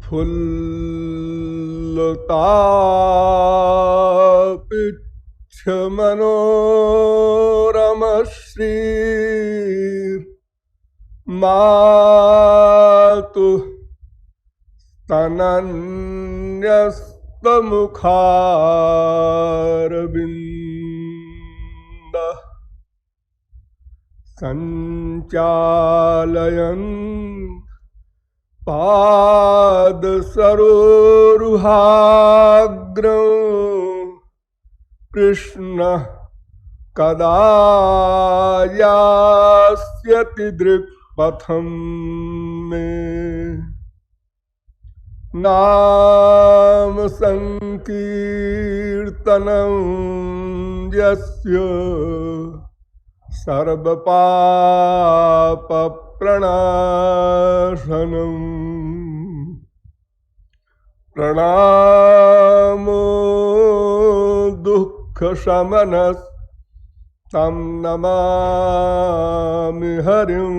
फुल्लतापिच्छमनोरमश्री मातुः स्तनन्यस्तमुखारविन्दः संचालयन् पादसरोरुहाग्रं कृष्णः कदा यास्यति दृक्पथं मे। नाम संकीर्तनं यस्य सर्वपापप्रणाशनम् प्रणामो दुःखशमनः तं नमामि हरिं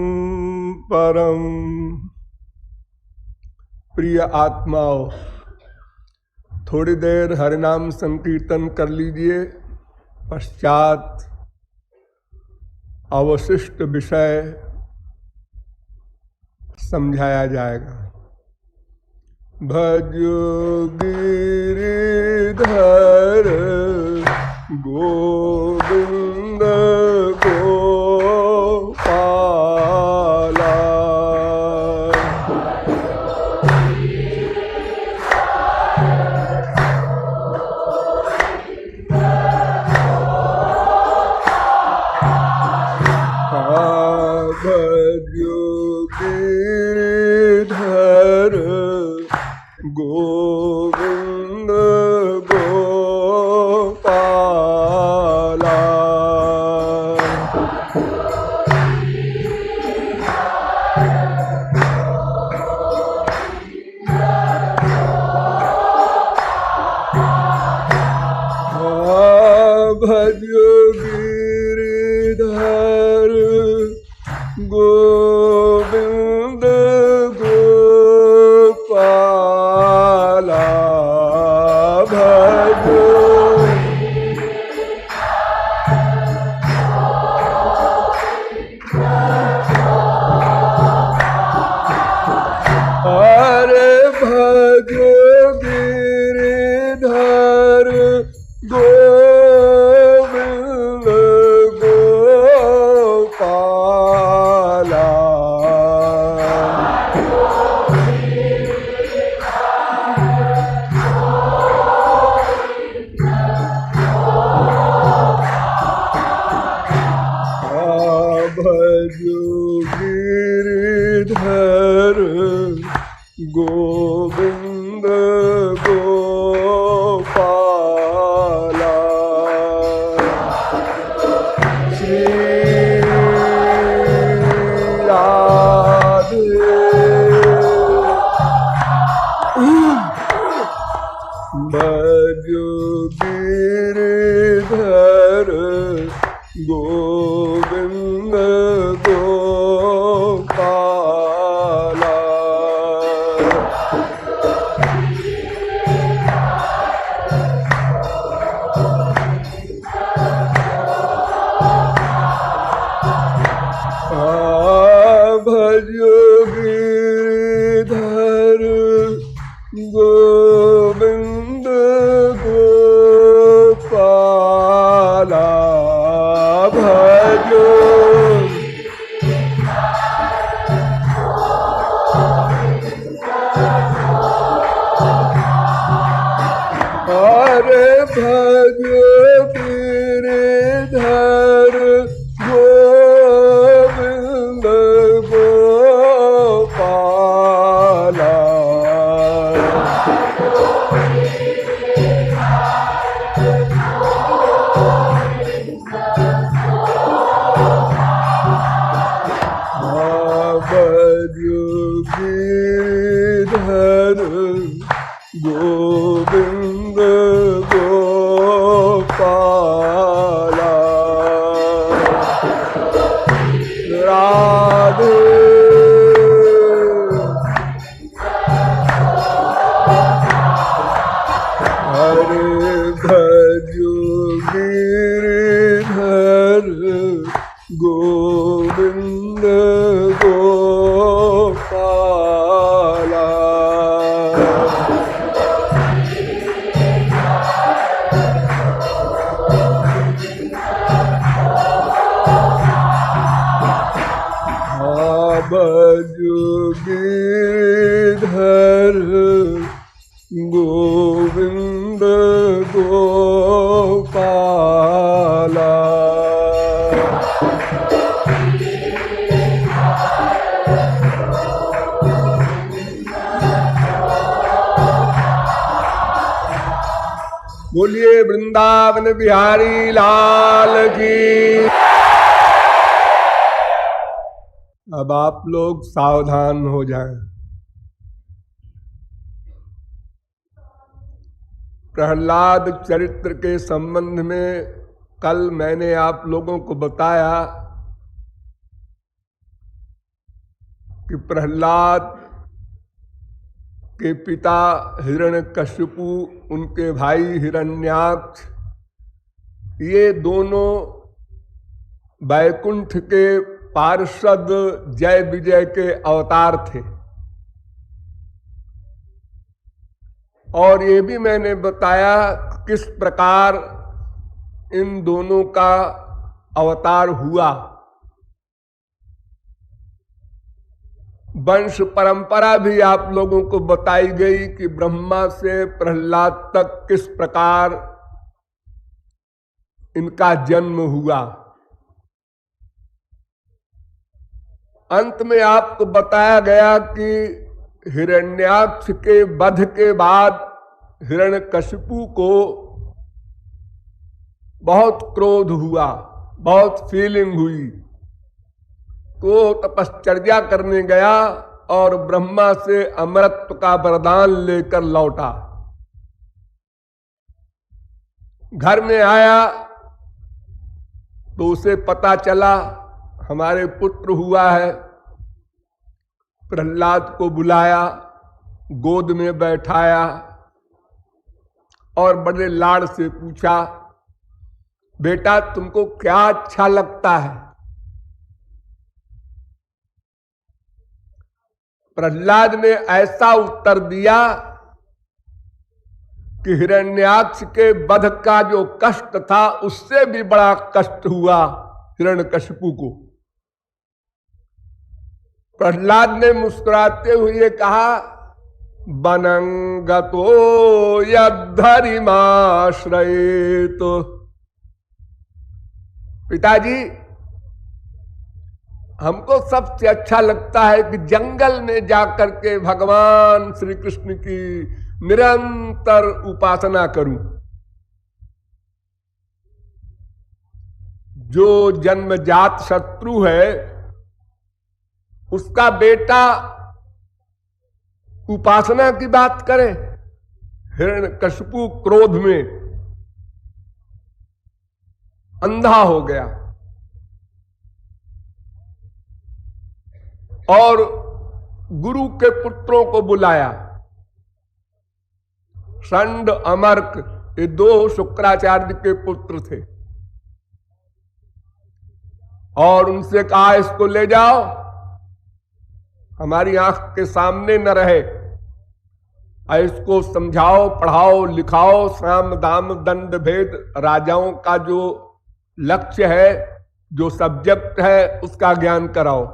परम। प्रिय आत्माओं, थोड़ी देर हरिनाम संकीर्तन कर लीजिए, पश्चात अवशिष्ट विषय समझाया जाएगा। भजो गिरिधर गोविंद गोपाला। भजो गिरिधर गोविंद गोपाला। भजो गिरिधर गोविंद गोपाला। भजो अरे भजो गिरिधर गोविंद गोपाला। भजो गिरिधर गोविंद गोपाला। श्री राधे भजो गिरिधर गोविंद गोपाला। भजो गिरिधर गोविंद गोपाला। भजो अरे भजो गिरिधर गोविंद गोपाला। भजो गिरिधर गोविंद गोपाला। राधे भजो गिरिधर गोविंद गोपाला। भजो गिरिधर गोविंद गोपाला। बोलिए वृंदावन बिहारी लाल की। अब आप लोग सावधान हो जाएं। प्रहलाद चरित्र के संबंध में कल मैंने आप लोगों को बताया कि प्रहलाद के पिता हिरण्यकशिपु, उनके भाई हिरण्याक्ष, ये दोनों वैकुंठ के पार्षद जय विजय के अवतार थे। और ये भी मैंने बताया किस प्रकार इन दोनों का अवतार हुआ। वंश परंपरा भी आप लोगों को बताई गई कि ब्रह्मा से प्रहलाद तक किस प्रकार इनका जन्म हुआ। अंत में आपको बताया गया कि हिरण्याक्ष के वध के बाद हिरण्यकशिपु को बहुत क्रोध हुआ, बहुत फीलिंग हुई, तो तपश्चर्या करने गया और ब्रह्मा से अमरत्व का वरदान लेकर लौटा। घर में आया तो उसे पता चला हमारे पुत्र हुआ है। प्रहलाद को बुलाया, गोद में बैठाया और बड़े लाड़ से पूछा, बेटा तुमको क्या अच्छा लगता है? प्रहलाद ने ऐसा उत्तर दिया कि हिरण्याक्ष के वध का जो कष्ट था उससे भी बड़ा कष्ट हुआ हिरण्यकशिपु को। प्रहलाद ने मुस्कुराते हुए कहा, बनंगतो यद्धरिमाश्रयेत। पिताजी, हमको सबसे अच्छा लगता है कि जंगल में जाकर के भगवान श्री कृष्ण की निरंतर उपासना करूं। जो जन्मजात शत्रु है उसका बेटा उपासना की बात करे। हिरण्यकशिपु क्रोध में अंधा हो गया और गुरु के पुत्रों को बुलाया। षंड, अमर्क, ये दो शुक्राचार्य के पुत्र थे और उनसे कहा इसको ले जाओ, हमारी आंख के सामने न रहे, इसको समझाओ, पढ़ाओ, लिखाओ, साम दाम दंड भेद राजाओं का जो लक्ष्य है, जो सब्जेक्ट है, उसका ज्ञान कराओ।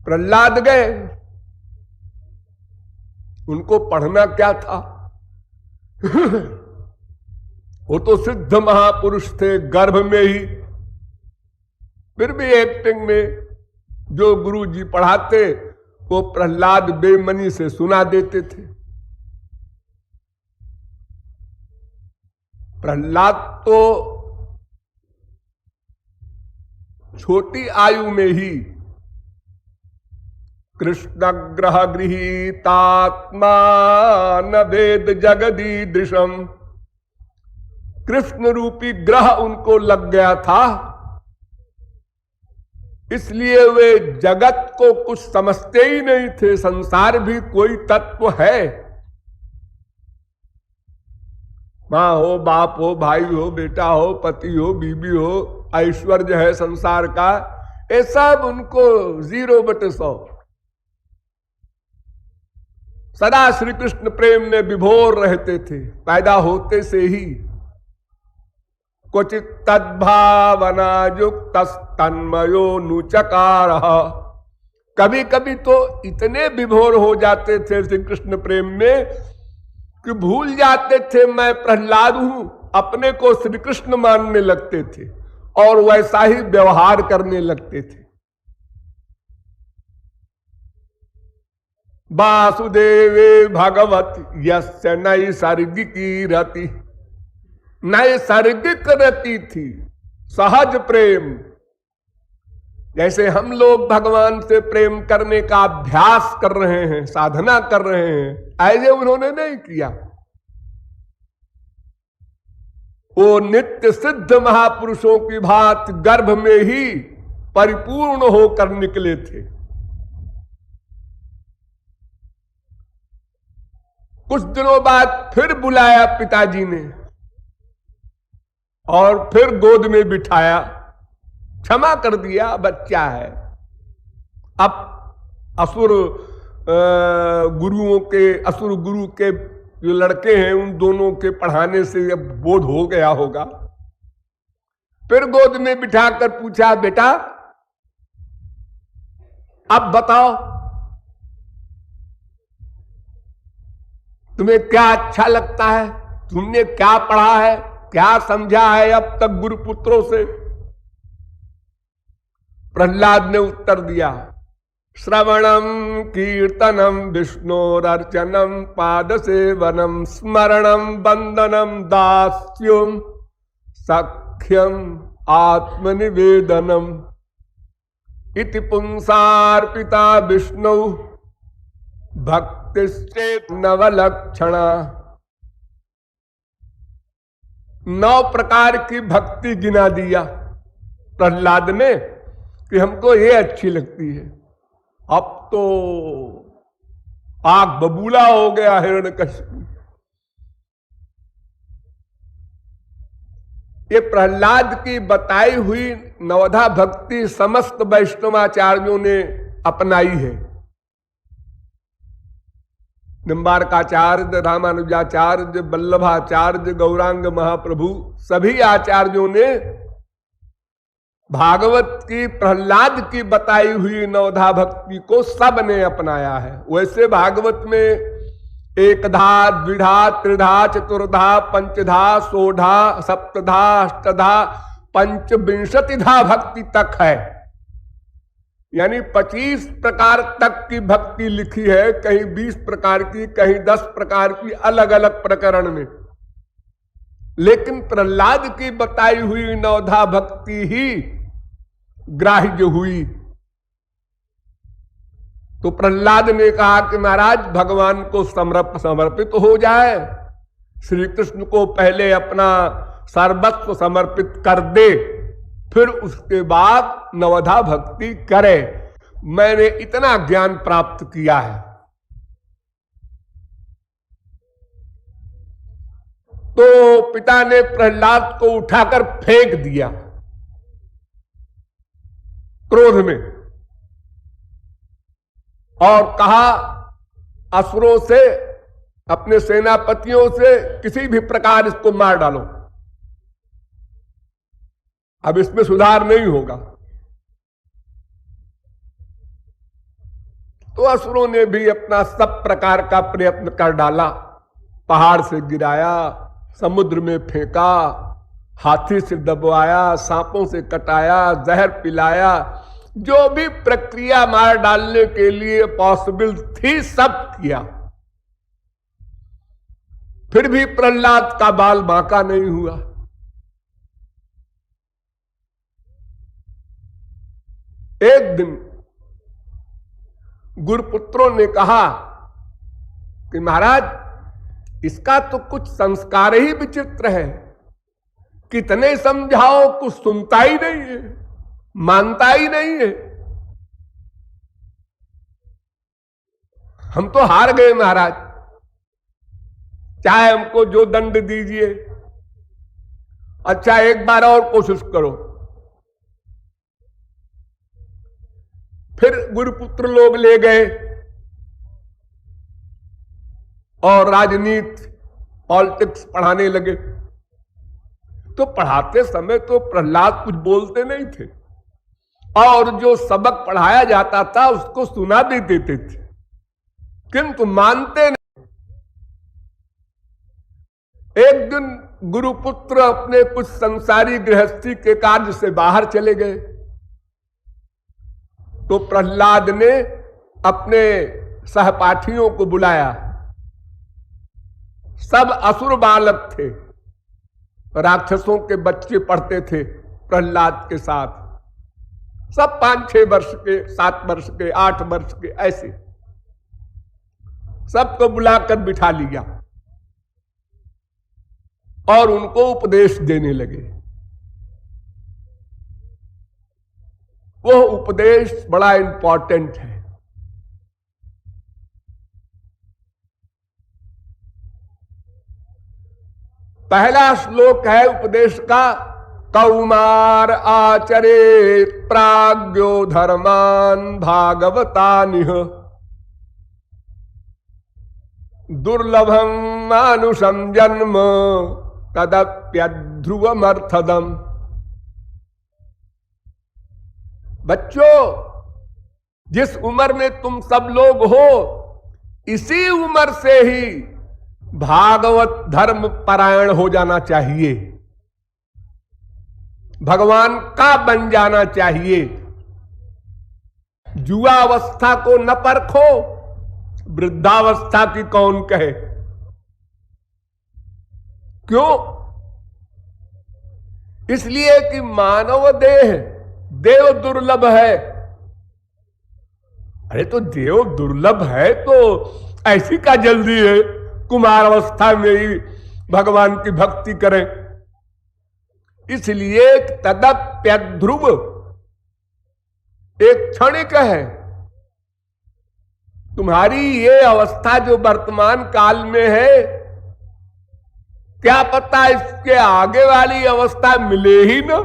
प्रहलाद गए, उनको पढ़ना क्या था वो तो सिद्ध महापुरुष थे गर्भ में ही, फिर भी एक्टिंग में जो गुरु जी पढ़ाते वो प्रहलाद बेमनी से सुना देते थे। प्रहलाद तो छोटी आयु में ही कृष्ण ग्रह गृहीतात्मा न वेद जगदीदृशम, कृष्ण रूपी ग्रह उनको लग गया था इसलिए वे जगत को कुछ समझते ही नहीं थे, संसार भी कोई तत्व है। मां हो, बाप हो, भाई हो, बेटा हो, पति हो, बीबी हो, ऐश्वर्य है संसार का, ये सब उनको 0/100। सदा श्री कृष्ण प्रेम में विभोर रहते थे, पैदा होते से ही। क्वचित तद्भावना युक्त तन्मयो नुचकार। कभी कभी तो इतने विभोर हो जाते थे श्री कृष्ण प्रेम में कि भूल जाते थे मैं प्रहलाद हूं, अपने को श्री कृष्ण मानने लगते थे और वैसा ही व्यवहार करने लगते थे। वासुदेवे भगवत यस्य नैसर्गिकी रति। नैसर्गिक रति थी, सहज प्रेम। जैसे हम लोग भगवान से प्रेम करने का अभ्यास कर रहे हैं, साधना कर रहे हैं, ऐसे उन्होंने नहीं किया। वो नित्य सिद्ध महापुरुषों की भांति गर्भ में ही परिपूर्ण होकर निकले थे। कुछ दिनों बाद फिर बुलाया पिताजी ने और फिर गोद में बिठाया, क्षमा कर दिया, बच्चा है। अब असुर गुरु के जो लड़के हैं उन दोनों के पढ़ाने से अब बोध हो गया होगा। फिर गोद में बिठाकर पूछा, बेटा अब बताओ तुम्हें क्या अच्छा लगता है, तुमने क्या पढ़ा है, क्या समझा है अब तक गुरुपुत्रों से। प्रहलाद ने उत्तर दिया, श्रवणम कीर्तनम विष्णोरर्चनम पाद सेवनम स्मरणम वंदनम दास्यम सख्यम आत्मनिवेदनम इति पुंसार्पिता विष्णु भक्तिश्चेत नवलक्षणा। 9 प्रकार की भक्ति गिना दिया प्रहलाद ने कि हमको ये अच्छी लगती है। अब तो आग बबूला हो गया हिरण्यकशिपु। ये प्रहलाद की बताई हुई नवधा भक्ति समस्त वैष्णवाचार्यों ने अपनाई है। निम्बारकाचार्य, रामानुजाचार्य, वल्लभाचार्य, गौरांग महाप्रभु, सभी आचार्यों ने भागवत की प्रहलाद की बताई हुई नवधा भक्ति को सब ने अपनाया है। वैसे भागवत में एकधा, द्विधा, त्रिधा, चतुर्धा, पंचधा, सोढ़ा, सप्तधा, अष्टधा, पंचविंशतिधा भक्ति तक है, यानी 25 प्रकार तक की भक्ति लिखी है, कहीं 20 प्रकार की, कहीं 10 प्रकार की, अलग अलग प्रकरण में। लेकिन प्रहलाद की बताई हुई नवधा भक्ति ही ग्राह्य हुई। तो प्रहलाद ने कहा कि महाराज भगवान को समर्पित हो जाए, श्री कृष्ण को पहले अपना सर्वस्व समर्पित कर दे, फिर उसके बाद नवधा भक्ति करे। मैंने इतना ज्ञान प्राप्त किया है। तो पिता ने प्रहलाद को उठाकर फेंक दिया क्रोध में और कहा, असुरों से, अपने सेनापतियों से किसी भी प्रकार इसको मार डालो, अब इसमें सुधार नहीं होगा। तो असुरों ने भी अपना सब प्रकार का प्रयत्न कर डाला, पहाड़ से गिराया, समुद्र में फेंका, हाथी से दबवाया, सांपों से कटाया, जहर पिलाया, जो भी प्रक्रिया मार डालने के लिए पॉसिबल थी सब किया। फिर भी प्रहलाद का बाल बांका नहीं हुआ। एक दिन गुरुपुत्रों ने कहा कि महाराज इसका तो कुछ संस्कार ही विचित्र है, कितने समझाओ कुछ सुनता ही नहीं है, मानता ही नहीं है। हम तो हार गए महाराज, चाहे हमको जो दंड दीजिए, अच्छा एक बार और कोशिश करो। फिर गुरुपुत्र लोग ले गए और राजनीति पॉलिटिक्स पढ़ाने लगे। तो पढ़ाते समय तो प्रहलाद कुछ बोलते नहीं थे, और जो सबक पढ़ाया जाता था उसको सुना भी देते थे, किंतु मानते नहीं। एक दिन गुरुपुत्र अपने कुछ संसारी गृहस्थी के कार्य से बाहर चले गए, तो प्रहलाद ने अपने सहपाठियों को बुलाया। सब असुर बालक थे, राक्षसों के बच्चे पढ़ते थे प्रहलाद के साथ, सब 5-6 वर्ष के, 7 वर्ष के, 8 वर्ष के, ऐसे सबको बुलाकर बिठा लिया और उनको उपदेश देने लगे। वो उपदेश बड़ा इंपॉर्टेंट है। पहला श्लोक है उपदेश का, कौमार आचरेत प्राज्ञो धर्मान भागवतानिह दुर्लभं मानुषं जन्म तदप्यध्रुवमर्थदम्। बच्चों, जिस उम्र में तुम सब लोग हो, इसी उम्र से ही भागवत धर्म परायण हो जाना चाहिए, भगवान का बन जाना चाहिए। जुआवस्था को न परखो, वृद्धावस्था की कौन कहे। क्यों? इसलिए कि मानव देह देव दुर्लभ है। अरे तो देव दुर्लभ है तो ऐसी का जल्दी है कुमार अवस्था में ही भगवान की भक्ति करें। इसलिए तदप्यध्रुव एक क्षणिक है। तुम्हारी ये अवस्था जो वर्तमान काल में है, क्या पता इसके आगे वाली अवस्था मिले ही ना।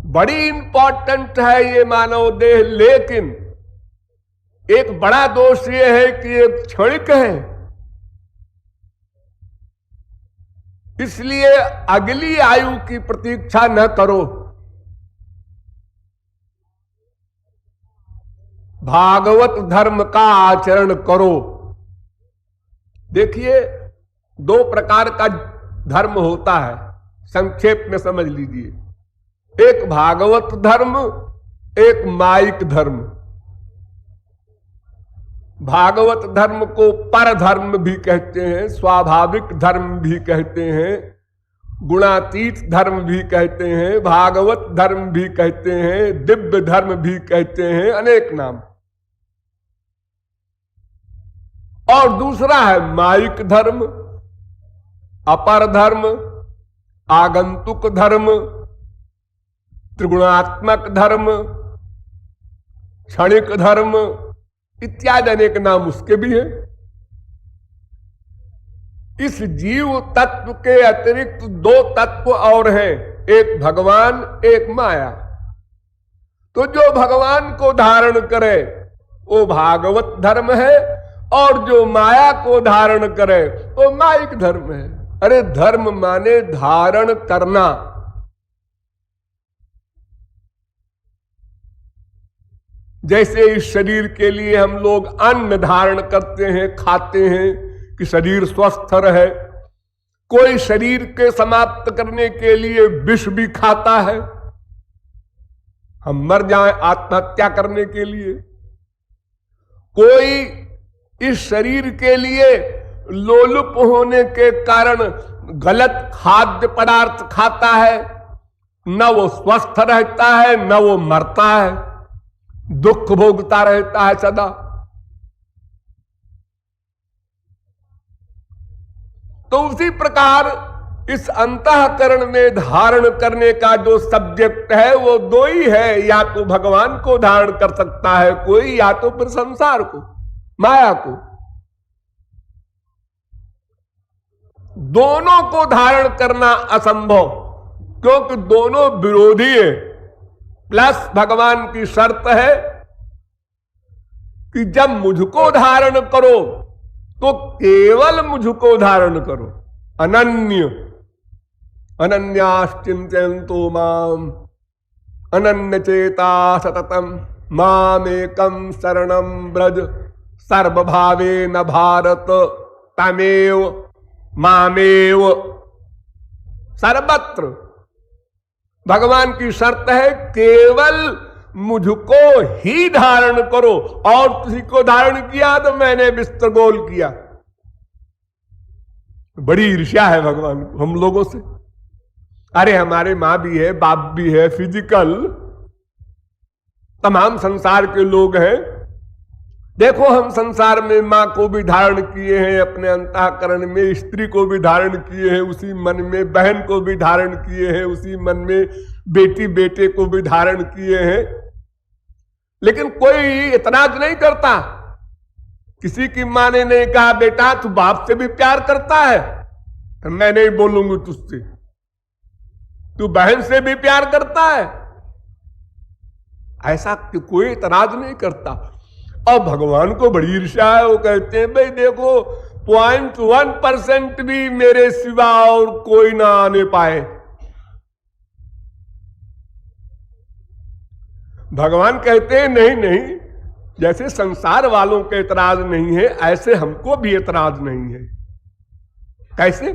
बड़ी इंपॉर्टेंट है ये मानव देह, लेकिन एक बड़ा दोष ये है कि ये क्षणिक है। इसलिए अगली आयु की प्रतीक्षा न करो। भागवत धर्म का आचरण करो। देखिए, 2 प्रकार का धर्म होता है, संक्षेप में समझ लीजिए। एक भागवत धर्म, एक माइक धर्म। भागवत धर्म को पर धर्म भी कहते हैं, स्वाभाविक धर्म भी कहते हैं, गुणातीत धर्म भी कहते हैं, भागवत धर्म भी कहते हैं, दिव्य धर्म भी कहते हैं, अनेक नाम। और दूसरा है माइक धर्म, अपर धर्म, आगंतुक धर्म, त्रिगुणात्मक धर्म, क्षणिक धर्म इत्यादि अनेक नाम उसके भी हैं। इस जीव तत्व के अतिरिक्त 2 तत्व और हैं, एक भगवान, एक माया। तो जो भगवान को धारण करे वो भागवत धर्म है, और जो माया को धारण करे वो माइक धर्म है। अरे धर्म माने धारण करना। जैसे इस शरीर के लिए हम लोग अन्न धारण करते हैं, खाते हैं कि शरीर स्वस्थ रहे। कोई शरीर के समाप्त करने के लिए विष भी खाता है, हम मर जाएं आत्महत्या करने के लिए। कोई इस शरीर के लिए लोलुप होने के कारण गलत खाद्य पदार्थ खाता है, न वो स्वस्थ रहता है न वो मरता है, दुख भोगता रहता है सदा। तो उसी प्रकार इस अंतःकरण में धारण करने का जो सब्जेक्ट है वो दो ही है, या तो भगवान को धारण कर सकता है कोई, या तो फिर संसार को, माया को। दोनों को धारण करना असंभव, क्योंकि दोनों विरोधी है। प्लस भगवान की शर्त है कि जब मुझको धारण करो तो केवल मुझको धारण करो, अनन्य अनन्याश्चिन्तयन्तो माम अनन्य चेता सततम मामेकम शरणम ब्रज सर्वभावे न भारत तमेव मामेव। सर्वत्र भगवान की शर्त है केवल मुझको ही धारण करो, और किसी को धारण किया तो मैंने विस्तृगोल किया। बड़ी ईर्ष्या है भगवान को हम लोगों से। अरे हमारे मां भी है, बाप भी है, फिजिकल तमाम संसार के लोग हैं। देखो हम संसार में मां को भी धारण किए हैं अपने अंतःकरण में, स्त्री को भी धारण किए हैं उसी मन में, बहन को भी धारण किए हैं उसी मन में, बेटी बेटे को भी धारण किए हैं। लेकिन कोई इतराज नहीं करता। किसी की मां ने नहीं कहा बेटा तू बाप से भी प्यार करता है, मैं नहीं बोलूंगी तुझसे, तू बहन से भी प्यार करता है, ऐसा कोई इतराज नहीं करता। और भगवान को बड़ी ईर्ष्या है। वो कहते हैं भाई देखो 0.1% भी मेरे सिवा और कोई ना आने पाए। भगवान कहते हैं नहीं नहीं, जैसे संसार वालों के एतराज नहीं है ऐसे हमको भी एतराज नहीं है। कैसे?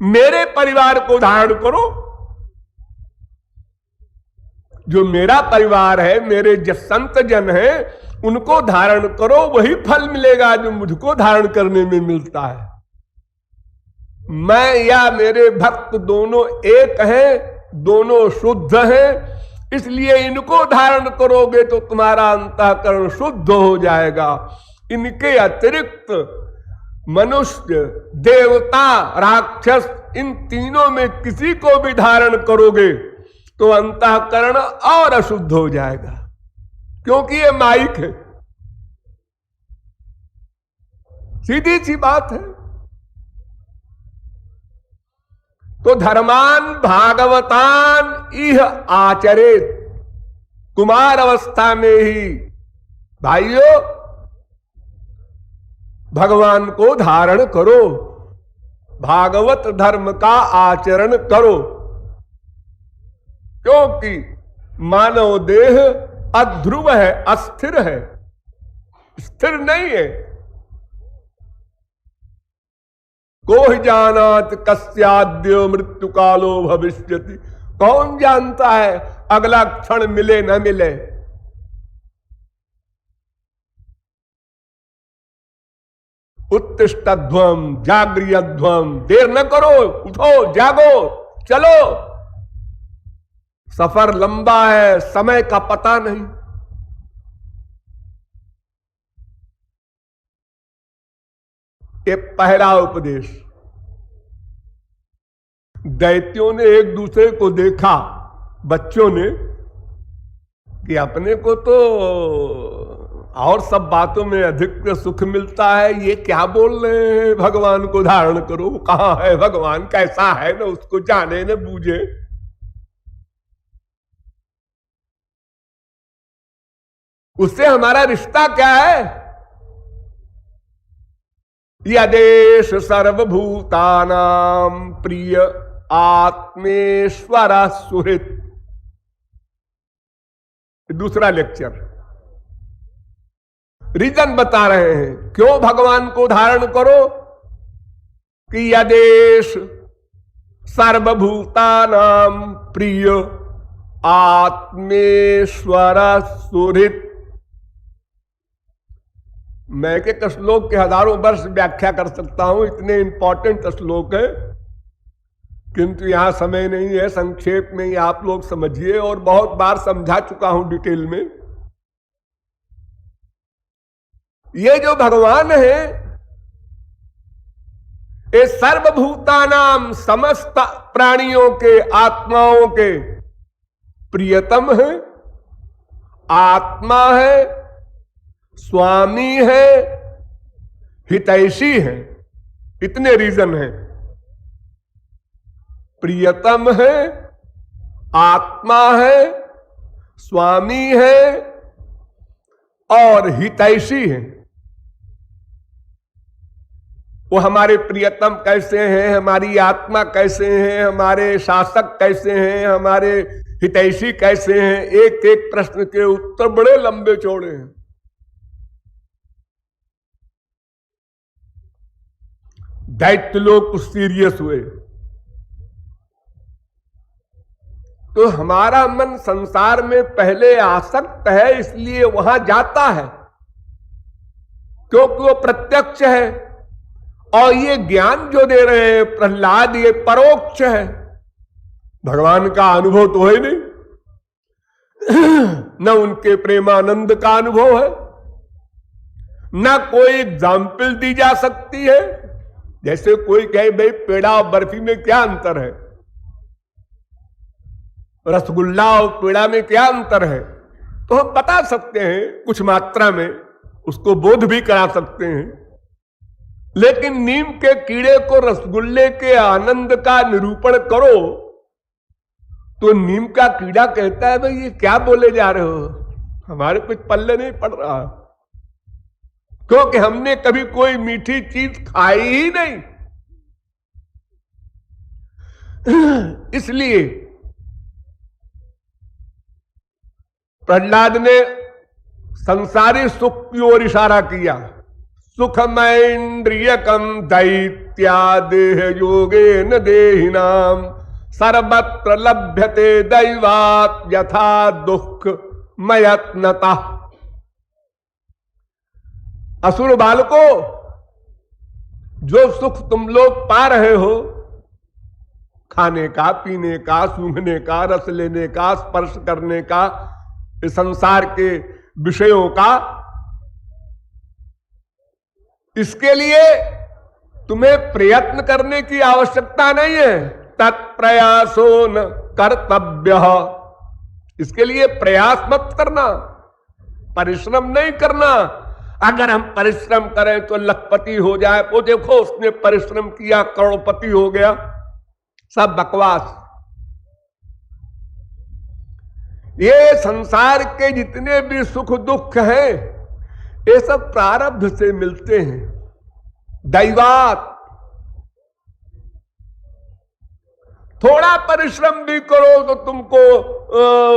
मेरे परिवार को धारण करो, जो मेरा परिवार है, मेरे जो संत जन है उनको धारण करो, वही फल मिलेगा जो मुझको धारण करने में मिलता है। मैं या मेरे भक्त दोनों एक हैं, दोनों शुद्ध हैं, इसलिए इनको धारण करोगे तो तुम्हारा अंतःकरण शुद्ध हो जाएगा। इनके अतिरिक्त मनुष्य, देवता, राक्षस, इन तीनों में किसी को भी धारण करोगे तो अंतःकरण और अशुद्ध हो जाएगा, क्योंकि ये माइक है। सीधी सी बात है। तो धर्मान भागवतान इह आचरित, कुमार अवस्था में ही भाइयों भगवान को धारण करो, भागवत धर्म का आचरण करो, क्योंकि मानव देह अध्रुव है, अस्थिर है, स्थिर नहीं है। कोई जानात कस्याद्य मृत्यु कालो भविष्यति, कौन जानता है अगला क्षण मिले न मिले। उत्तिष्ठध्वम जागृयध्वम, देर न करो, उठो, जागो, चलो। सफर लंबा है, समय का पता नहीं। ये पहला उपदेश। दैत्यों ने एक दूसरे को देखा, बच्चों ने, कि अपने को तो और सब बातों में अधिक सुख मिलता है, ये क्या बोल रहे हैं भगवान को धारण करो। कहां है भगवान, कैसा है, न उसको जाने न बूझे। उससे हमारा रिश्ता क्या है? यदेश सर्वभूतानां प्रिय आत्मेश्वर सुहृत। दूसरा लेक्चर, रीजन बता रहे हैं क्यों भगवान को धारण करो। कि यदेश सर्वभूतानां प्रिय आत्मेश्वर सुहृत। मैं एक श्लोक के हजारों वर्ष व्याख्या कर सकता हूं, इतने इंपॉर्टेंट श्लोक है, किंतु यहां समय नहीं है। संक्षेप में ही आप लोग समझिए, और बहुत बार समझा चुका हूं डिटेल में। ये जो भगवान है ये सर्वभूतानाम समस्त प्राणियों के, आत्माओं के प्रियतम है, आत्मा है, स्वामी है, हितैषी है। इतने रीजन हैं। प्रियतम है, आत्मा है, स्वामी है और हितैषी है। वो हमारे प्रियतम कैसे हैं, हमारी आत्मा कैसे हैं, हमारे शासक कैसे हैं, हमारे हितैषी कैसे हैं, एक एक प्रश्न के उत्तर बड़े लंबे चौड़े हैं। दैत्य लोग कुछ सीरियस हुए तो हमारा मन संसार में पहले आसक्त है, इसलिए वहां जाता है क्योंकि वो प्रत्यक्ष है। और ये ज्ञान जो दे रहे हैं प्रहलाद, ये परोक्ष है, भगवान का अनुभव तो है नहीं, न उनके प्रेमानंद का अनुभव है, न कोई एग्जाम्पल दी जा सकती है। जैसे कोई कहे भाई पेड़ा और बर्फी में क्या अंतर है, रसगुल्ला और पेड़ा में क्या अंतर है, तो हम बता सकते हैं कुछ मात्रा में, उसको बोध भी करा सकते हैं। लेकिन नीम के कीड़े को रसगुल्ले के आनंद का निरूपण करो तो नीम का कीड़ा कहता है भाई ये क्या बोले जा रहे हो, हमारे कुछ पल्ले नहीं पड़ रहा, क्योंकि हमने कभी कोई मीठी चीज खाई ही नहीं। इसलिए प्रहलाद ने संसारी सुख की ओर इशारा किया। सुखमैन्द्रियकम दैत्यादेह योगेन देहिनाम सर्वत्र लभ्यते दैवात् यथा दुख मयत्नता। असुर बालको, जो सुख तुम लोग पा रहे हो, खाने का, पीने का, सूंघने का, रस लेने का, स्पर्श करने का, इस संसार के विषयों का, इसके लिए तुम्हें प्रयत्न करने की आवश्यकता नहीं है। तत्प्रयासो न कर्तव्य, इसके लिए प्रयास मत करना, परिश्रम नहीं करना। अगर हम परिश्रम करें तो लखपति हो जाए, वो देखो उसने परिश्रम किया करोड़पति हो गया, सब बकवास। ये संसार के जितने भी सुख दुख हैं ये सब प्रारब्ध से मिलते हैं, दैवात। थोड़ा परिश्रम भी करो तो तुमको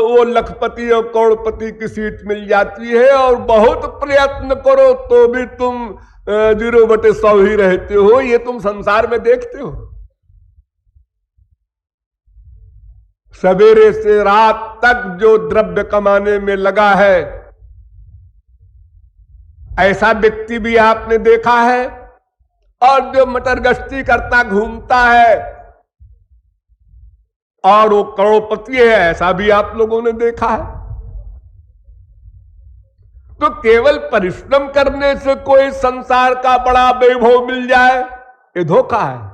वो लखपति और करोड़पति की सीट मिल जाती है, और बहुत प्रयत्न करो तो भी तुम 0/100 ही रहते हो। ये तुम संसार में देखते हो। सवेरे से रात तक जो द्रव्य कमाने में लगा है, ऐसा व्यक्ति भी आपने देखा है। और जो मटर गश्ती करता घूमता है और वो करोड़पति है, ऐसा भी आप लोगों ने देखा है। तो केवल परिश्रम करने से कोई संसार का बड़ा वैभव मिल जाए, ये धोखा है।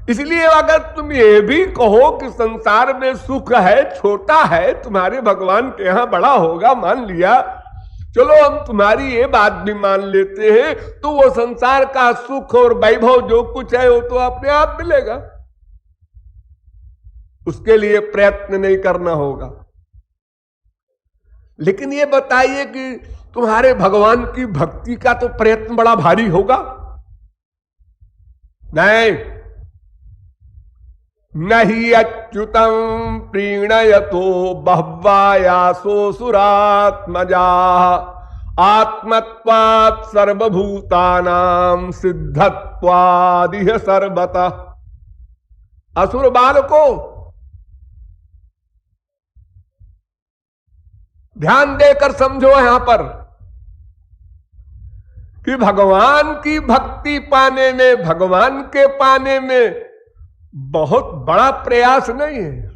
इसलिए अगर तुम ये भी कहो कि संसार में सुख है, छोटा है, तुम्हारे भगवान के यहां बड़ा होगा, मान लिया, चलो हम तुम्हारी ये बात भी मान लेते हैं, तो वो संसार का सुख और वैभव जो कुछ है वो तो अपने आप मिलेगा, उसके लिए प्रयत्न नहीं करना होगा। लेकिन ये बताइए कि तुम्हारे भगवान की भक्ति का तो प्रयत्न बड़ा भारी होगा। नहीं अच्युतम प्रीणयतो बह्वायासो सुरात्मजा आत्मत्वात् सर्वभूतानां सिद्धत्वादिह सर्वतः। असुर बालको, ध्यान देकर समझो यहां पर कि भगवान की भक्ति पाने में, भगवान के पाने में बहुत बड़ा प्रयास नहीं है।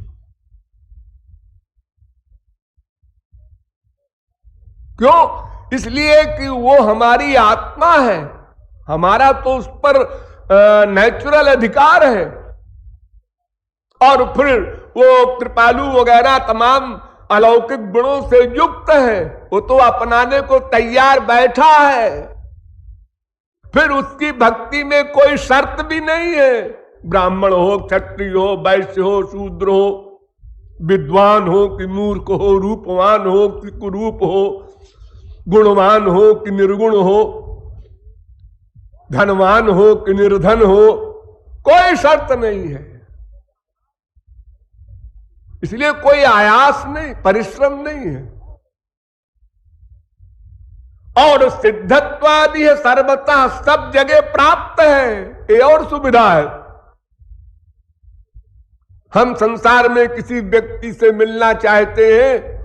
क्यों? इसलिए कि वो हमारी आत्मा है, हमारा तो उस पर नेचुरल अधिकार है। और फिर वो कृपालु वगैरह तमाम अलौकिक गुणों से युक्त है, वो तो अपनाने को तैयार बैठा है। फिर उसकी भक्ति में कोई शर्त भी नहीं है, ब्राह्मण हो, क्षत्रिय हो, वैश्य हो, शूद्र हो, विद्वान हो कि मूर्ख हो, रूपवान हो कि कुरूप हो, गुणवान हो कि निर्गुण हो, धनवान हो कि निर्धन हो, कोई शर्त नहीं है। इसलिए कोई आयास नहीं, परिश्रम नहीं है। और सिद्धत्वादि है सर्वतः, सब जगह प्राप्त है, ये और सुविधा है। हम संसार में किसी व्यक्ति से मिलना चाहते हैं,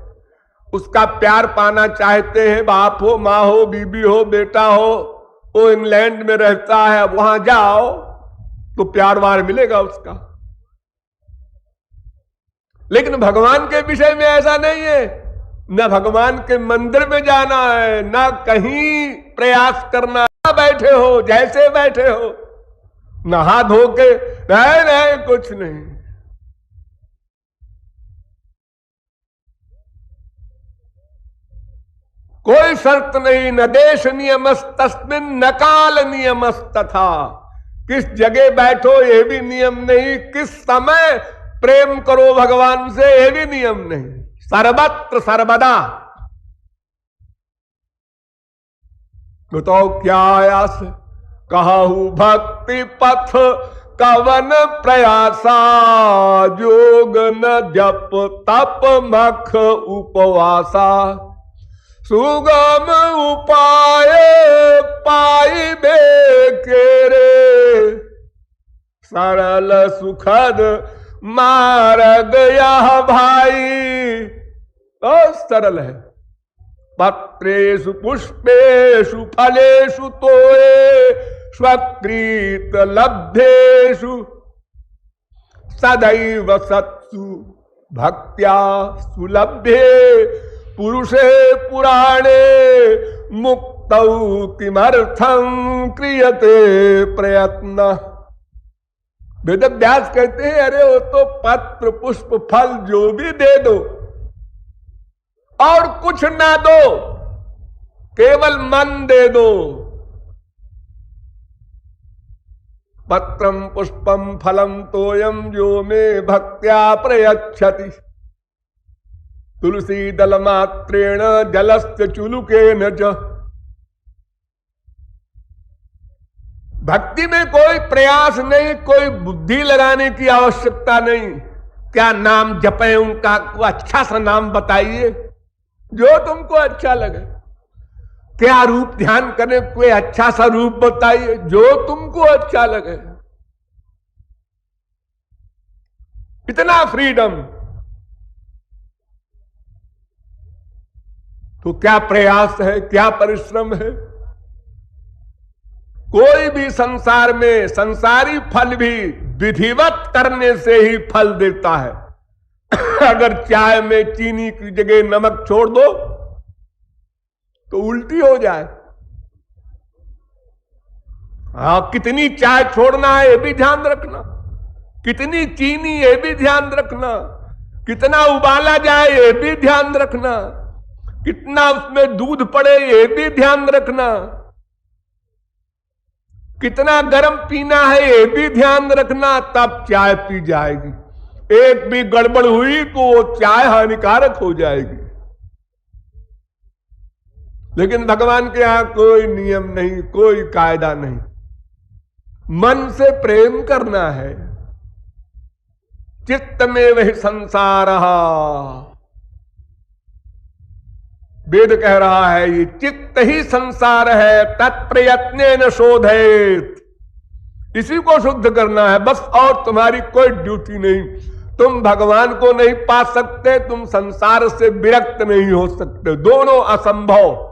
उसका प्यार पाना चाहते हैं, बाप हो, माँ हो, बीबी हो, बेटा हो, वो इंग्लैंड में रहता है, वहां जाओ तो प्यार वार मिलेगा उसका। लेकिन भगवान के विषय में ऐसा नहीं है, न भगवान के मंदिर में जाना है, न कहीं प्रयास करना, बैठे हो जैसे बैठे हो, नहा धो के, नहीं कुछ नहीं। कोई शर्त नहीं, न देश नियमस्तस्मिन् न काल नियमस्तथा। किस जगह बैठो ये भी नियम नहीं, किस समय प्रेम करो भगवान से ये भी नियम नहीं, सर्वत्र सर्वदा। बताओ क्या आयास है? कहूं भक्ति पथ कवन प्रयासा, जोग न जप तप मख उपवासा, सुगम उपाय पाई के रे, सरल सुखद मार्ग यह भाई। बहुत सरल है। पत्रेषु पुष्पेषु फलेषु तोये, स्वकृत लब्धेषु सदैव सत्सु, भक्त्या सुलभ्ये पुरुषे पुराणे, मुक्तौ किमर्थं क्रियते प्रयत्न। वेद व्यास कहते हैं, अरे वो तो पत्र पुष्प फल जो भी दे दो और कुछ ना दो, केवल मन दे दो। पत्रम पुष्पम फलम तोयम जो में भक्त्या प्रयच्छति, तुलसी दल मात्रेण जलस्य चुलुकेन च। भक्ति में कोई प्रयास नहीं, कोई बुद्धि लगाने की आवश्यकता नहीं। क्या नाम जपें उनका, अच्छा सा नाम बताइए जो तुमको अच्छा लगे। क्या रूप ध्यान करें, कोई अच्छा सा रूप बताइए जो तुमको अच्छा लगे। इतना फ्रीडम, तो क्या प्रयास है, क्या परिश्रम है। कोई भी संसार में संसारी फल भी विधिवत करने से ही फल देता है। अगर चाय में चीनी की जगह नमक छोड़ दो तो उल्टी हो जाए। हाँ, कितनी चाय छोड़ना है ये भी ध्यान रखना, कितनी चीनी ये भी ध्यान रखना, कितना उबाला जाए ये भी ध्यान रखना, कितना उसमें दूध पड़े ये भी ध्यान रखना, कितना गर्म पीना है ये भी ध्यान रखना, तब चाय पी जाएगी। एक भी गड़बड़ हुई तो वो चाय हानिकारक हो जाएगी। लेकिन भगवान के यहां कोई नियम नहीं, कोई कायदा नहीं, मन से प्रेम करना है। चित्त में वह संसार, वेद कह रहा है ये चित्त ही संसार है, तत्प्रयत्नेन शोधेत। इसी को शुद्ध करना है बस, और तुम्हारी कोई ड्यूटी नहीं। तुम भगवान को नहीं पा सकते, तुम संसार से विरक्त नहीं हो सकते, दोनों असंभव।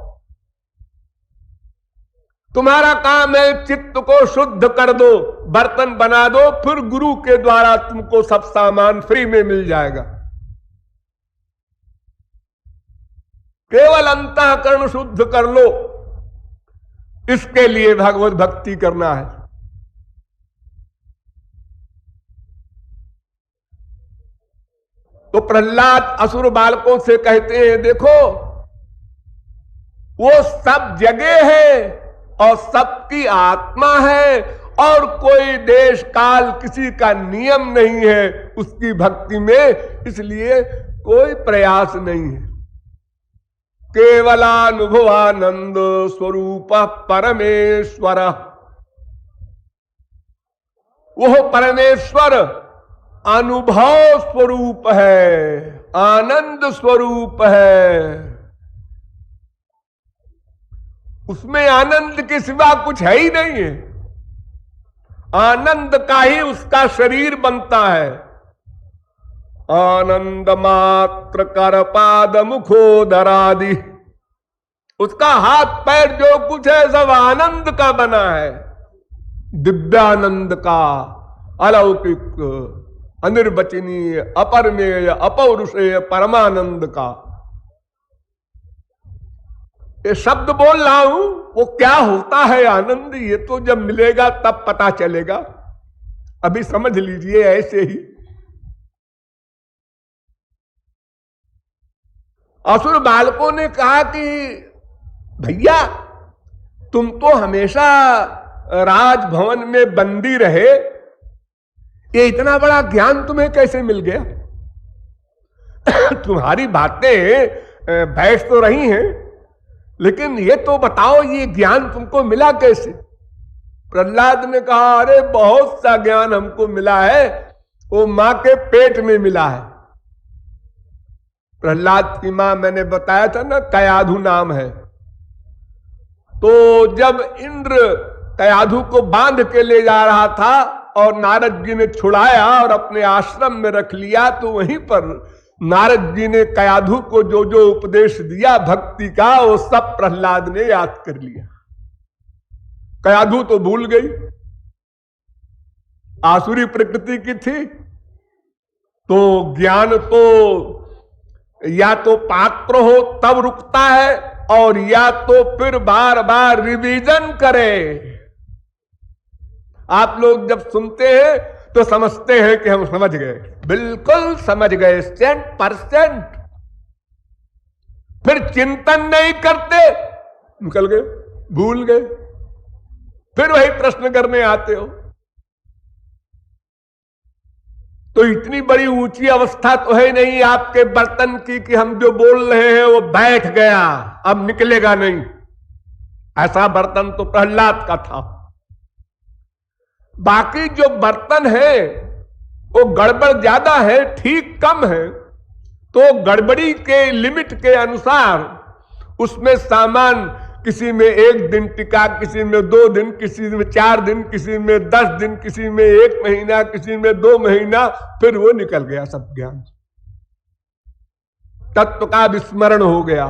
तुम्हारा काम है चित्त को शुद्ध कर दो, बर्तन बना दो, फिर गुरु के द्वारा तुमको सब सामान फ्री में मिल जाएगा। केवल अंतःकरण शुद्ध कर लो, इसके लिए भगवत भक्ति करना है। तो प्रहलाद असुर बालकों से कहते हैं, देखो वो सब जगह है और सबकी आत्मा है, और कोई देश काल किसी का नियम नहीं है उसकी भक्ति में, इसलिए कोई प्रयास नहीं है। केवलानुभवानंद स्वरूप परमेश्वर, वो परमेश्वर अनुभव स्वरूप है, आनंद स्वरूप है, उसमें आनंद के सिवा कुछ है ही नहीं है। आनंद का ही उसका शरीर बनता है। आनंद मात्र कर पाद मुखोदरादि, उसका हाथ पैर जो कुछ है सब आनंद का बना है, दिव्यानंद का, अलौकिक, अनिर्वचनीय, अपरमेय, अपौरुषेय परमानंद का। ये शब्द बोल रहा हूं, वो क्या होता है आनंद, ये तो जब मिलेगा तब पता चलेगा। अभी समझ लीजिए ऐसे ही असुर बालकों ने कहा कि भैया तुम तो हमेशा राजभवन में बंदी रहे, ये इतना बड़ा ज्ञान तुम्हें कैसे मिल गया? तुम्हारी बातें बैठ तो रही हैं, लेकिन ये तो बताओ ये ज्ञान तुमको मिला कैसे? प्रहलाद ने कहा, अरे बहुत सा ज्ञान हमको मिला है, वो मां के पेट में मिला है। प्रहलाद की मां मैंने बताया था ना, कयाधु नाम है। तो जब इंद्र कयाधु को बांध के ले जा रहा था और नारद जी ने छुड़ाया और अपने आश्रम में रख लिया, तो वहीं पर नारद जी ने कयाधु को जो जो उपदेश दिया भक्ति का, वो सब प्रहलाद ने याद कर लिया। कयाधु तो भूल गई, आसुरी प्रकृति की थी, तो ज्ञान तो या तो पात्र हो तब रुकता है, और या तो फिर बार बार रिवीजन करे। आप लोग जब सुनते हैं तो समझते हैं कि हम समझ गए, बिल्कुल समझ गए 100%, फिर चिंतन नहीं करते, निकल गए, भूल गए, फिर वही प्रश्न करने आते हो। तो इतनी बड़ी ऊंची अवस्था तो है नहीं आपके बर्तन की कि हम जो बोल रहे हैं वो बैठ गया, अब निकलेगा नहीं। ऐसा बर्तन तो प्रहलाद का था। बाकी जो बर्तन है वो गड़बड़ ज्यादा है, ठीक कम है, तो गड़बड़ी के लिमिट के अनुसार उसमें सामान किसी में 1 दिन टिका, किसी में 2 दिन, किसी में 4 दिन, किसी में 10 दिन, किसी में 1 महीना, किसी में 2 महीना, फिर वो निकल गया सब ज्ञान, तत्व का विस्मरण हो गया।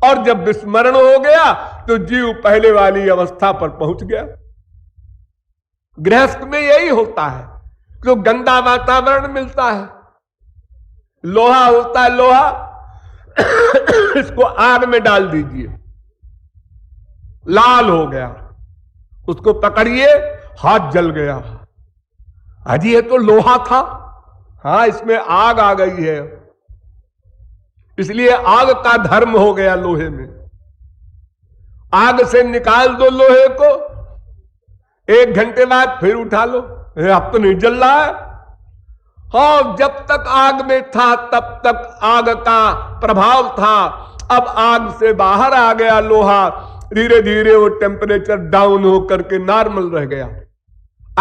और जब विस्मरण हो गया तो जीव पहले वाली अवस्था पर पहुंच गया। गृहस्थ में यही होता है, तो गंदा वातावरण मिलता है, लोहा होता है, लोहा इसको आग में डाल दीजिए, लाल हो गया, उसको पकड़िए, हाथ जल गया, अजी ये तो लोहा था, हाँ इसमें आग आ गई है, इसलिए आग का धर्म हो गया लोहे में। आग से निकाल दो लोहे को, 1 घंटे बाद फिर उठा लो, अब तो नहीं जल रहा है। हाँ, जब तक आग में था तब तक आग का प्रभाव था, अब आग से बाहर आ गया लोहा, धीरे धीरे वो टेम्परेचर डाउन होकर के नॉर्मल रह गया।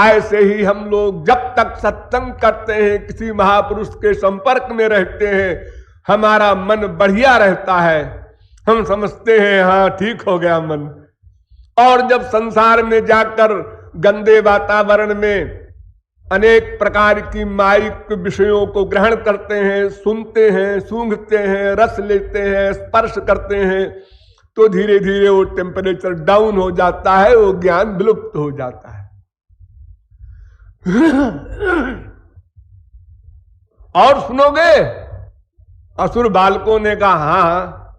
ऐसे ही हम लोग जब तक सत्संग करते हैं, किसी महापुरुष के संपर्क में रहते हैं, हमारा मन बढ़िया रहता है, हम समझते हैं हाँ ठीक हो गया मन। और जब संसार में जाकर गंदे वातावरण में अनेक प्रकार की माइक विषयों को ग्रहण करते हैं, सुनते हैं, सूंघते हैं, रस लेते हैं, स्पर्श करते हैं, तो धीरे धीरे वो टेम्परेचर डाउन हो जाता है, वो ज्ञान विलुप्त हो जाता है। और सुनोगे? असुर बालकों ने कहा हाँ,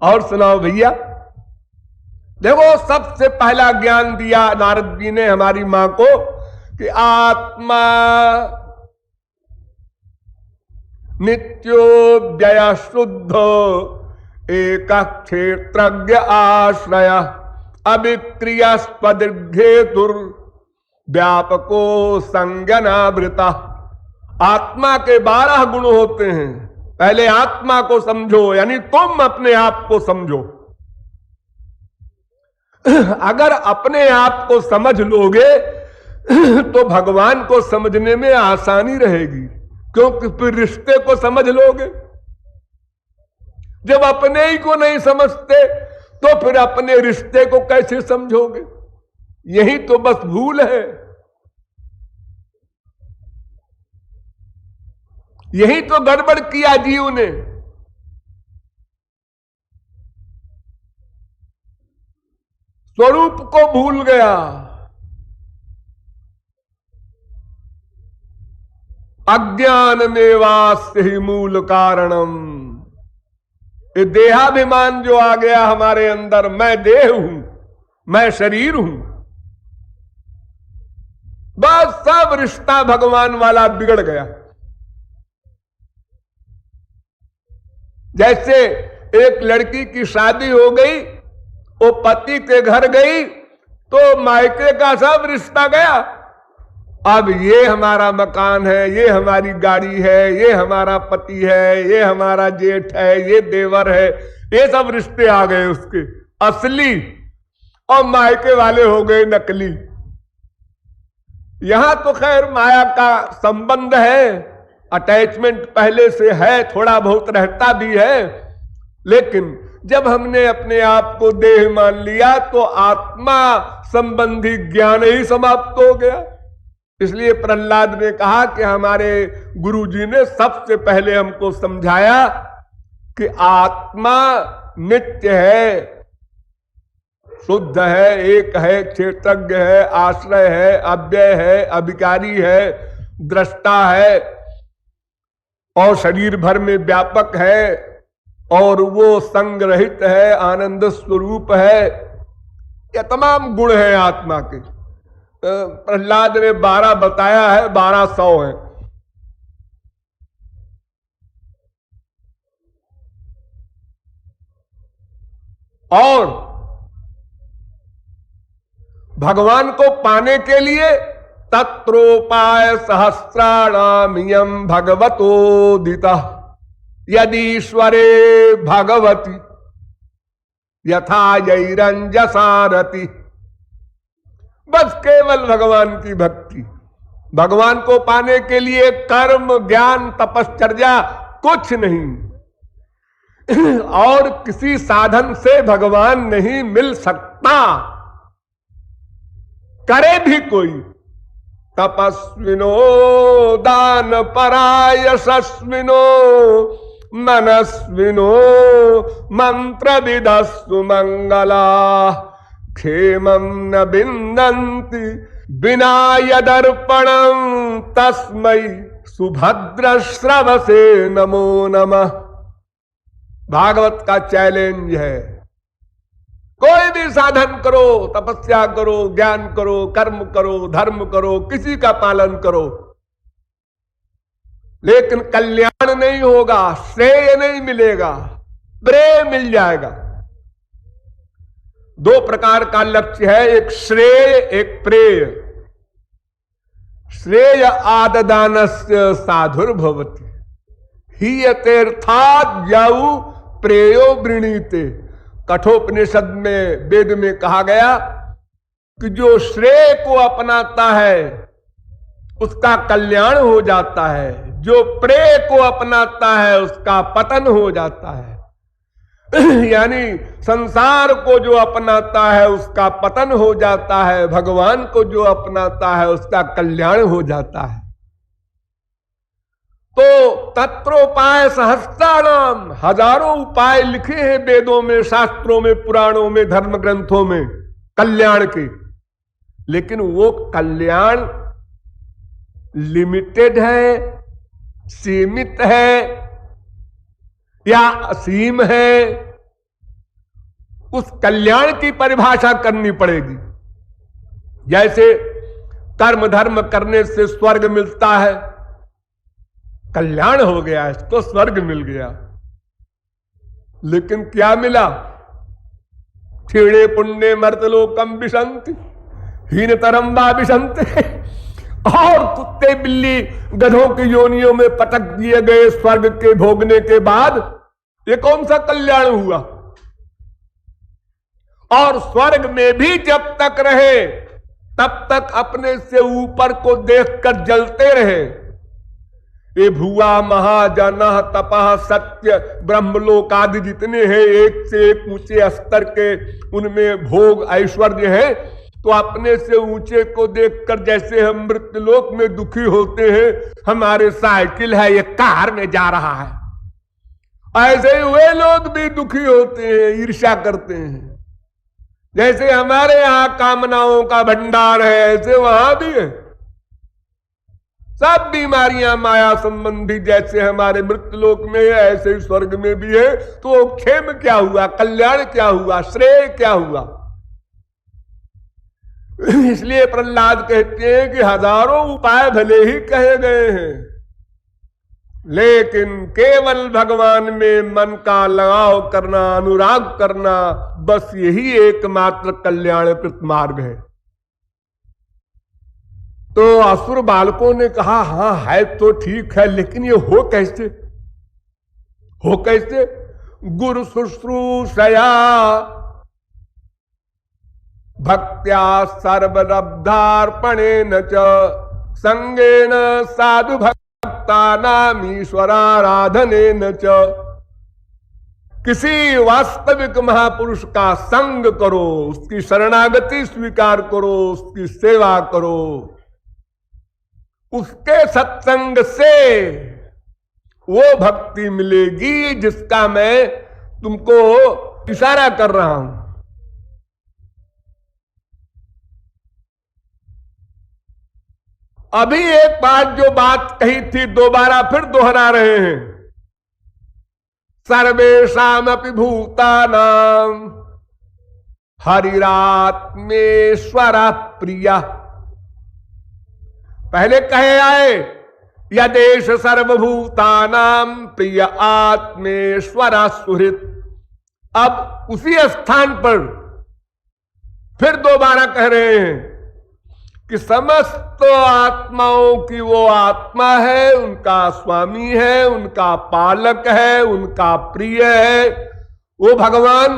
और सुनाओ भैया। देखो, सबसे पहला ज्ञान दिया नारद जी ने हमारी मां को कि आत्मा नित्योऽव्यय शुद्ध एक क्षेत्रज्ञ आश्रय अविक्रियास्पदीर्घेतुर व्यापको संज्ञानावृता। आत्मा के 12 गुण होते हैं। पहले आत्मा को समझो, यानी तुम अपने आप को समझो। अगर अपने आप को समझ लोगे तो भगवान को समझने में आसानी रहेगी, क्योंकि फिर रिश्ते को समझ लोगे। जब अपने ही को नहीं समझते तो फिर अपने रिश्ते को कैसे समझोगे? यही तो बस भूल है, यही तो गड़बड़ किया जीव ने। स्वरूप को भूल गया। अज्ञान में वास्य ही मूल कारणम। ये देहाभिमान जो आ गया हमारे अंदर, मैं देह हूं, मैं शरीर हूं, बस सब रिश्ता भगवान वाला बिगड़ गया। जैसे एक लड़की की शादी हो गई, वो पति के घर गई तो मायके का सब रिश्ता गया। अब ये हमारा मकान है, ये हमारी गाड़ी है, ये हमारा पति है, ये हमारा जेठ है, ये देवर है, ये सब रिश्ते आ गए उसके असली, और मायके वाले हो गए नकली। यहां तो खैर माया का संबंध है, अटैचमेंट पहले से है, थोड़ा बहुत रहता भी है, लेकिन जब हमने अपने आप को देह मान लिया तो आत्मा संबंधी ज्ञान ही समाप्त हो गया। इसलिए प्रहलाद ने कहा कि हमारे गुरुजी ने सबसे पहले हमको समझाया कि आत्मा नित्य है, शुद्ध है, एक है, क्षेत्रज्ञ है, आश्रय है, अव्यय है, अभिकारी है, दृष्टा है और शरीर भर में व्यापक है, और वो संग रहित है, आनंद स्वरूप है। ये तमाम गुण हैं आत्मा के। प्रहलाद ने 12 बताया है, 1200 है। और भगवान को पाने के लिए तत्रोपाय सहस्राणामियम भगवतोदिता यदीश्वरे भगवती यथा जैरंजसारति। बस केवल भगवान की भक्ति। भगवान को पाने के लिए कर्म, ज्ञान, तपश्चर्या कुछ नहीं, और किसी साधन से भगवान नहीं मिल सकता, करे भी कोई। तपस्विनो दान परायशस्विनो मनस्विनो मंत्र विदस्तु मंगला क्षेमं न बिंदन्ति बिना यदर्पणं तस्मै सुभद्र श्रवसे नमो नमः। भागवत का चैलेंज है। कोई भी साधन करो, तपस्या करो, ज्ञान करो, कर्म करो, धर्म करो, किसी का पालन करो, लेकिन कल्याण नहीं होगा, श्रेय नहीं मिलेगा, प्रेम मिल जाएगा। 2 प्रकार का लक्ष्य है, एक श्रेय, एक प्रेय। श्रेय आददानस्य साधुर्भवति हीयतेर्थात् यौ प्रेयो वृणीते। कठोपनिषद में, वेद में कहा गया कि जो श्रेय को अपनाता है उसका कल्याण हो जाता है, जो प्रेय को अपनाता है उसका पतन हो जाता है। यानी संसार को जो अपनाता है उसका पतन हो जाता है, भगवान को जो अपनाता है उसका कल्याण हो जाता है। तो तत्रोपाय सहस्राणाम, हजारों उपाय लिखे हैं वेदों में, शास्त्रों में, पुराणों में, धर्म ग्रंथों में कल्याण के, लेकिन वो कल्याण लिमिटेड है, सीमित है या असीम है, उस कल्याण की परिभाषा करनी पड़ेगी। जैसे कर्म धर्म करने से स्वर्ग मिलता है, कल्याण हो गया, इसको स्वर्ग मिल गया। लेकिन क्या मिला? क्षीणे पुण्य मर्तलोकम विशंति हीनतरम वा विशंति। और कुत्ते बिल्ली गधों की योनियों में पटक दिए गए स्वर्ग के भोगने के बाद ये कौन सा कल्याण हुआ? और स्वर्ग में भी जब तक रहे तब तक अपने से ऊपर को देखकर जलते रहे। ये भुआ महाजना तपह सत्य ब्रह्मलोक आदि जितने हैं एक से एक ऊंचे स्तर के, उनमें भोग ऐश्वर्य है, तो अपने से ऊंचे को देखकर जैसे हम मृत्युलोक में दुखी होते हैं, हमारे साइकिल है ये कार में जा रहा है, ऐसे ही वे लोग भी दुखी होते हैं, ईर्ष्या करते हैं। जैसे हमारे यहां कामनाओं का भंडार है, ऐसे वहां भी है। सब बीमारियां माया संबंधी जैसे हमारे मृत्युलोक में है, ऐसे ही स्वर्ग में भी है। तो क्षेम क्या हुआ, कल्याण क्या हुआ, श्रेय क्या हुआ? इसलिए प्रहलाद कहते हैं कि हजारों उपाय भले ही कहे गए हैं, लेकिन केवल भगवान में मन का लगाव करना, अनुराग करना, बस यही एकमात्र कल्याणकृत मार्ग है। तो असुर बालकों ने कहा हां है तो ठीक है, लेकिन ये हो कैसे? हो कैसे? गुरु शुश्रूषया भक्त्या सर्वरब्धार्पणेन च संगेन साधु भक्तानाम ईश्वराराधनेन च। किसी वास्तविक महापुरुष का संग करो, उसकी शरणागति स्वीकार करो, उसकी सेवा करो, उसके सत्संग से वो भक्ति मिलेगी जिसका मैं तुमको इशारा कर रहा हूं। अभी एक बात जो बात कही थी दोबारा फिर दोहरा रहे हैं। सर्वेषामपि भूतानां हरिरात्मेश्वरः प्रियः। पहले कहे आए यदेश सर्वभूतानां प्रिय आत्मेश्वरः सुहृत्। अब उसी स्थान पर फिर दोबारा कह रहे हैं कि समस्त आत्माओं की वो आत्मा है, उनका स्वामी है, उनका पालक है, उनका प्रिय है वो भगवान।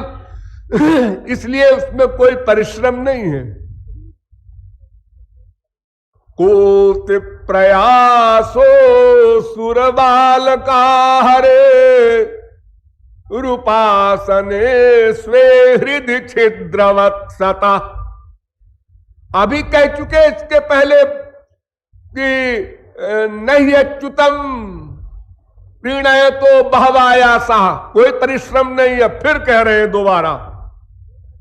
इसलिए उसमें कोई परिश्रम नहीं है। कोटि प्रयासो सुरबाल का हरे रूपासने स्वे हृदय छिद्रवत्सता। अभी कह चुके इसके पहले कि नहीं अच्युतम प्रीणय तो बहवायासा, कोई परिश्रम नहीं है। फिर कह रहे हैं दोबारा,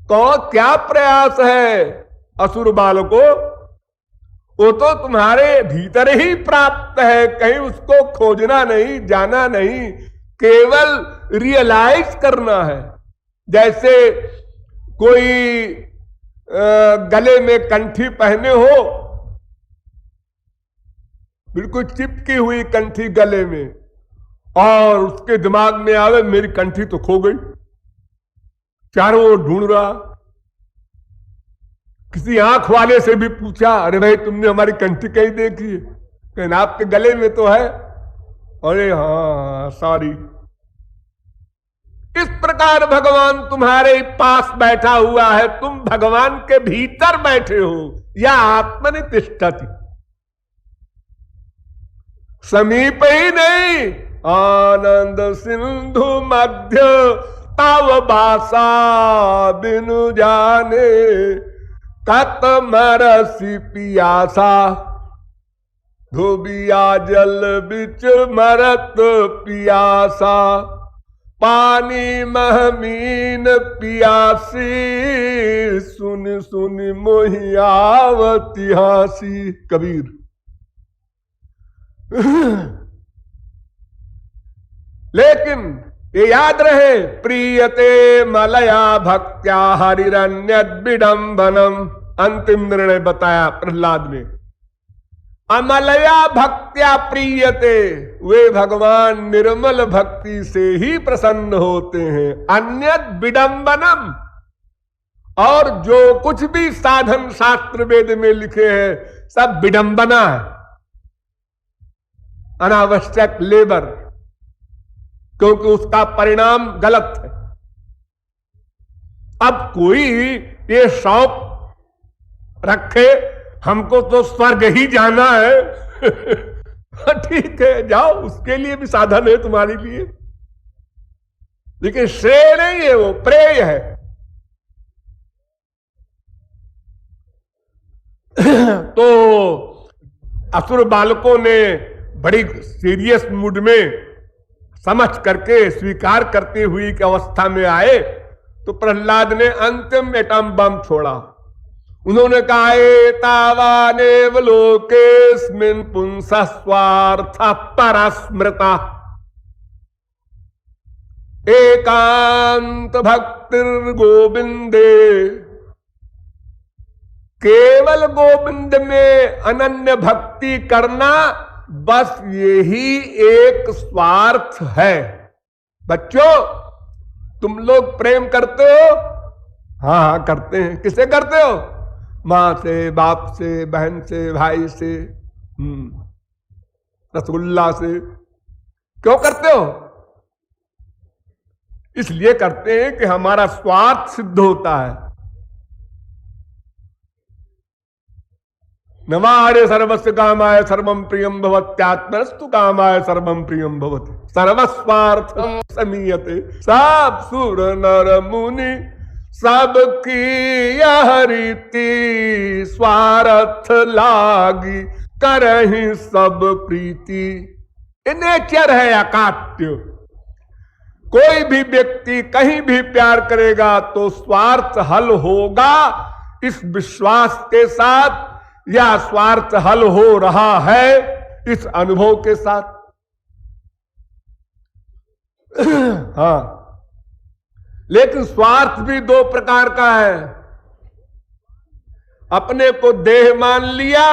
कौन क्या प्रयास है असुर बालको? वो तो तुम्हारे भीतर ही प्राप्त है, कहीं उसको खोजना नहीं, जाना नहीं, केवल रियलाइज करना है। जैसे कोई गले में कंठी पहने हो, बिल्कुल चिपकी हुई कंठी गले में, और उसके दिमाग में आवे मेरी कंठी तो खो गई, चारों ओर ढूंढ रहा। किसी आंख वाले से भी पूछा, अरे भाई तुमने हमारी कंठी कहीं देखी है? कहना आपके गले में तो है। अरे हाँ सॉरी। इस प्रकार भगवान तुम्हारे पास बैठा हुआ है, तुम भगवान के भीतर बैठे हो। या आत्मनि तिष्ठति, समीप ही नहीं, आनंद सिंधु मध्य तव बासा बिनु जाने कतमरसी पियासा। धोबिया जल बिच मरत पियासा, पानी महमीन पियासी, सुन सुन मोहियावती हासी। कबीर। लेकिन ये याद रहे, प्रीयते मलया भक्त्या हरिरन्यद विडंबनम। अंतिम निर्णय बताया प्रहलाद ने, अमलया भक्त्या प्रीयते, वे भगवान निर्मल भक्ति से ही प्रसन्न होते हैं। अन्यद विडंबनम, और जो कुछ भी साधन शास्त्र वेद में लिखे हैं सब विडंबना है, अनावश्यक लेबर, क्योंकि उसका परिणाम गलत है। अब कोई ये शौक रखे हमको तो स्वर्ग ही जाना है ठीक है, जाओ, उसके लिए भी साधन है तुम्हारे लिए, लेकिन श्रेय नहीं है, वो प्रेय है। तो असुर बालकों ने बड़ी सीरियस मूड में समझ करके स्वीकार करते हुए की अवस्था में आए, तो प्रहलाद ने अंतिम एटम बम छोड़ा। उन्होंने कहा, एतावानेव लोकेस्मिन् पुंसः स्वार्थः परस्मृता, एकांत भक्तिर् गोविंदे, केवल गोविंद में अनन्य भक्ति करना, बस यही एक स्वार्थ है। बच्चों, तुम लोग प्रेम करते हो? हाँ हाँ करते हैं। किससे करते हो? मां से, बाप से, बहन से, भाई से, रसगुल्ला से। क्यों करते हो? इसलिए करते हैं कि हमारा स्वार्थ सिद्ध होता है। नमारे सर्वस्व कामाय सर्वम प्रियम भवत्यात्मनस्तु कामाय सर्वम प्रियम भवति, सर्वस्वार्थम समीयते। सब सुर नर मुनि सबकी यह रीति, स्वार्थ लागी करहि सब प्रीति। ये नेचर है अकाट्य। कोई भी व्यक्ति कहीं भी प्यार करेगा तो स्वार्थ हल होगा, इस विश्वास के साथ, या स्वार्थ हल हो रहा है इस अनुभव के साथ। हाँ, लेकिन स्वार्थ भी दो प्रकार का है। अपने को देह मान लिया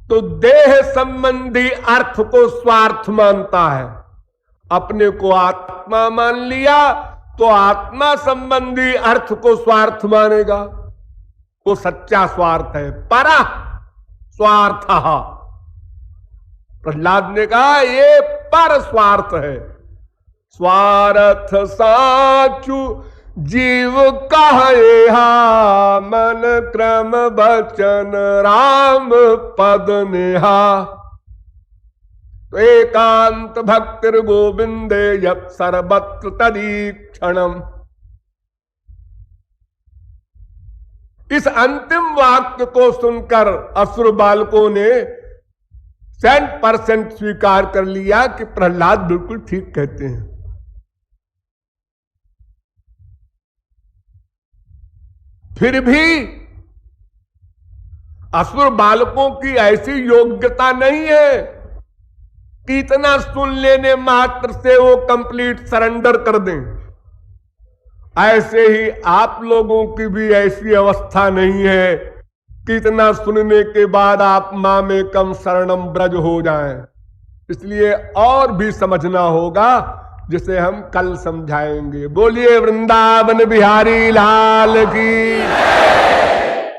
तो देह संबंधी अर्थ को स्वार्थ मानता है, अपने को आत्मा मान लिया तो आत्मा संबंधी अर्थ को स्वार्थ मानेगा। वो सच्चा स्वार्थ है, परा स्वार्थ। प्रहलाद ने कहा ये पर स्वार्थ है। स्वार्थ साचु जीव कहेहा, मन क्रम बचन राम पद नेहा। तो एकांत भक्तिर गोविंदे यत् सर्वत्र तदीक्षणम। इस अंतिम वाक्य को सुनकर असुर बालकों ने 100% स्वीकार कर लिया कि प्रहलाद बिल्कुल ठीक कहते हैं। फिर भी असुर बालकों की ऐसी योग्यता नहीं है कि इतना सुन लेने मात्र से वो कंप्लीट सरेंडर कर दें। ऐसे ही आप लोगों की भी ऐसी अवस्था नहीं है कि इतना सुनने के बाद आप मां में कम शरणम ब्रज हो जाएं। इसलिए और भी समझना होगा, जिसे हम कल समझाएंगे। बोलिए वृंदावन बिहारी लाल की।